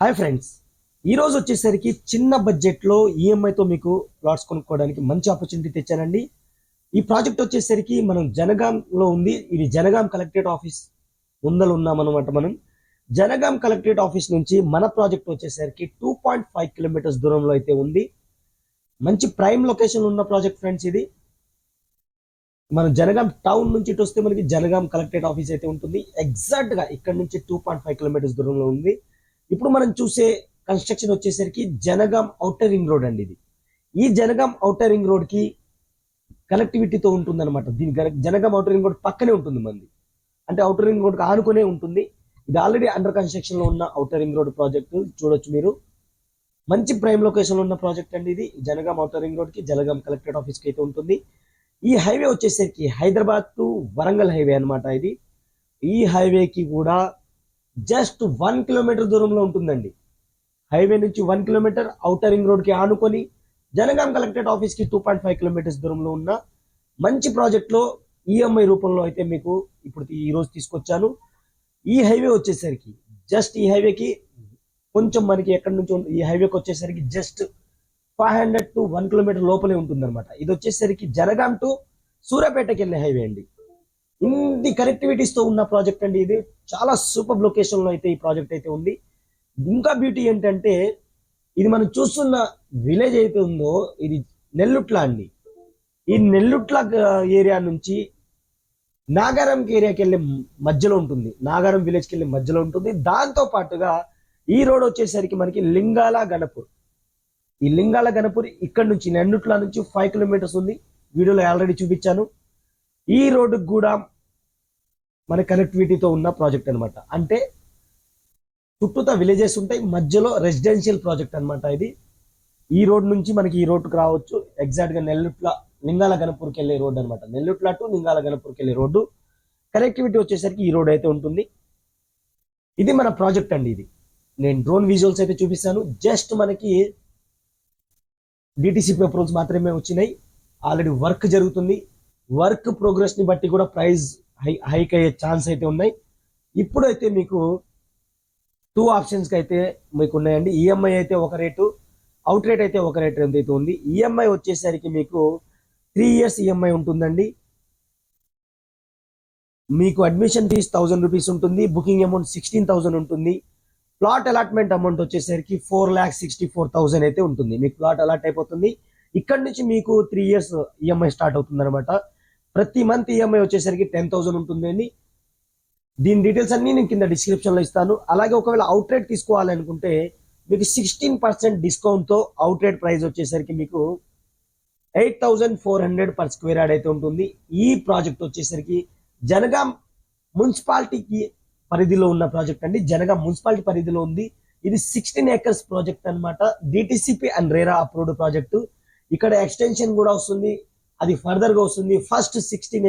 Hi friends, ఈ రోజు వచ్చేసరికి చిన్న బడ్జెట్లో ఈఎంఐతో మీకు ప్లాట్స్ కొనుక్కోవడానికి మంచి ఆపర్చునిటీ తెచ్చానండి. ఈ ప్రాజెక్ట్ వచ్చేసరికి మనం జనగాంలో ఉంది. ఇది జనగాం కలెక్టరేట్ ఆఫీస్ ముందలు ఉన్నామన్నమాట. మనం జనగాం కలెక్టరేట్ ఆఫీస్ నుంచి మన ప్రాజెక్ట్ వచ్చేసరికి 2.5 కిలోమీటర్స్ దూరంలో అయితే ఉంది. మంచి ప్రైమ్ లొకేషన్ ఉన్న ప్రాజెక్ట్ ఫ్రెండ్స్. ఇది మనం జనగాం టౌన్ నుంచి ఇటు వస్తే మనకి జనగాం కలెక్టరేట్ ఆఫీస్ అయితే ఉంటుంది. ఎగ్జాక్ట్ గా ఇక్కడ నుంచి 2.5 కిలోమీటర్స్ దూరంలో ఉంది. ఇప్పుడు మనం చూసే కన్స్ట్రక్షన్ వచ్చేసరికి జనగాం ఔటర్ రింగ్ రోడ్ అండి. ఇది ఈ జనగాం ఔటర్ రింగ్ రోడ్ కి కనెక్టివిటీతో ఉంటుంది అనమాట. దీని జనగాం ఔటర్ రింగ్ రోడ్ పక్కనే ఉంటుంది మంది, అంటే ఔటర్ రింగ్ రోడ్ ఆనుకునే ఉంటుంది. ఇది ఆల్రెడీ అండర్ కన్స్ట్రక్షన్ లో ఉన్న ఔటర్ రింగ్ రోడ్ ప్రాజెక్ట్ చూడొచ్చు మీరు. మంచి ప్రైమ్ లొకేషన్ లో ఉన్న ప్రాజెక్ట్ అండి ఇది. జనగాం ఔటర్ రింగ్ రోడ్ కి జనగాం కలెక్టరేట్ ఆఫీస్ కి అయితే ఉంటుంది. ఈ హైవే వచ్చేసరికి హైదరాబాద్ టు వరంగల్ హైవే అనమాట. ఇది ఈ హైవేకి కూడా జస్ట్ 1 కిలోమీటర్ దూరంలో ఉంటుందండి. హైవే నుంచి 1 కిలోమీటర్, ఔటర్ రింగ్ రోడ్ కి ఆనుకొని జనగాం కలెక్టరేట్ ఆఫీస్ కి 2.5 కిలోమీటర్స్ దూరంలో ఉన్న మంచి ప్రాజెక్ట్ లో ఈఎంఐ రూపంలో అయితే మీకు ఇప్పుడు ఈ రోజు తీసుకొచ్చాను. ఈ హైవే వచ్చేసరికి జస్ట్ ఈ హైవేకి కొంచెం మనకి ఎక్కడి నుంచి ఈ హైవేకి వచ్చేసరికి జస్ట్ 500 టు 1 కిలోమీటర్ లోపలే ఉంటుంది అనమాట. ఇది వచ్చేసరికి జనగాం టు సూర్యాపేటకి వెళ్ళే హైవే అండి. ఇన్ని కనెక్టివిటీస్ తో ఉన్న ప్రాజెక్ట్ అండి. ఇది చాలా సూపర్ లొకేషన్ లో అయితే ఈ ప్రాజెక్ట్ అయితే ఉంది. ఇంకా బ్యూటీ ఏంటంటే ఇది మనం చూస్తున్న విలేజ్ అయితే ఉందో ఇది నెల్లుట్ల అండి. ఈ నెల్లుట్ల ఏరియా నుంచి నాగారం ఏరియాకి వెళ్ళే మధ్యలో ఉంటుంది, నాగారం విలేజ్ కి వెళ్ళే మధ్యలో ఉంటుంది. దాంతో పాటుగా ఈ రోడ్ వచ్చేసరికి మనకి లింగాల గణపూర్. ఈ లింగాల గణపూర్ ఇక్కడ నుంచి నెల్లుట్ల నుంచి 5 కిలోమీటర్స్ ఉంది. వీడియోలో ఆల్రెడీ చూపించాను. ఈ రోడ్డుకు కూడా మన కనెక్టివిటీతో ఉన్న ప్రాజెక్ట్ అనమాట. అంటే చుట్టూతా విలేజెస్ ఉంటాయి, మధ్యలో రెసిడెన్షియల్ ప్రాజెక్ట్ అనమాట ఇది. ఈ రోడ్ నుంచి మనకి ఈ రోడ్డుకు రావచ్చు. ఎగ్జాక్ట్ గా నెల్లుట్ల లింగాల గణపూర్కి వెళ్ళే రోడ్ అనమాట. నెల్లుట్ల టు లింగాల గణపూర్కి వెళ్ళే రోడ్డు కనెక్టివిటీ వచ్చేసరికి ఈ రోడ్ అయితే ఉంటుంది. ఇది మన ప్రాజెక్ట్ అండి. ఇది నేను డ్రోన్ విజువల్స్ అయితే చూపిస్తాను. జస్ట్ మనకి డిటిసిపి అప్రూవల్స్ మాత్రమే వచ్చినాయి. ఆల్రెడీ వర్క్ జరుగుతుంది. వర్క్ ప్రోగ్రెస్ ని బట్టి కూడా ప్రైస్ హైక్ అయ్యే ఛాన్స్ అయితే ఉన్నాయి. ఇప్పుడైతే మీకు 2 ఆప్షన్స్ కి అయితే మీకు ఉన్నాయండి. ఈఎంఐ అయితే ఒక రేటు, అవుట్ రేట్ అయితే ఒక రేట్ అయితే ఉంది. ఈఎంఐ వచ్చేసరికి మీకు 3 ఇయర్స్ ఈఎంఐ ఉంటుందండి. మీకు అడ్మిషన్ ఫీజ్ 1000 రూపీస్ ఉంటుంది. బుకింగ్ అమౌంట్ 16,000 ఉంటుంది. ప్లాట్ అలాట్మెంట్ అమౌంట్ వచ్చేసరికి 4,64,000 అయితే ఉంటుంది. మీకు ప్లాట్ అలాట్ అయిపోతుంది. ఇక్కడ నుంచి మీకు 3 ఇయర్స్ ఈఎంఐ స్టార్ట్ అవుతుంది అనమాట. ప్రతి మంత్ ఈఎంఐ వచ్చేసరికి 10,000 ఉంటుంది. దీని డీటెయిల్స్ అన్ని నేను కింద డిస్క్రిప్షన్ లో ఇస్తాను. అలాగే ఒకవేళ అవుట్ రేట్ తీసుకోవాలనుకుంటే మీకు 16% డిస్కౌంట్ తో అవుట్ రేట్ ప్రైస్ వచ్చేసరికి మీకు 8,400 పర్ స్క్వేర్ యార్డ్ అయితే ఉంటుంది. ఈ ప్రాజెక్ట్ వచ్చేసరికి జనగాం మున్సిపాలిటీకి పరిధిలో ఉన్న ప్రాజెక్ట్ అండి. జనగాం మున్సిపాలిటీ పరిధిలో ఉంది. ఇది 16 ఏకర్స్ ప్రాజెక్ట్ అనమాట. DTCP and RERA approved project. ఇక్కడ ఎక్స్టెన్షన్ కూడా వస్తుంది, అది ఫర్దర్ గా వస్తుంది. ఫస్ట్ 16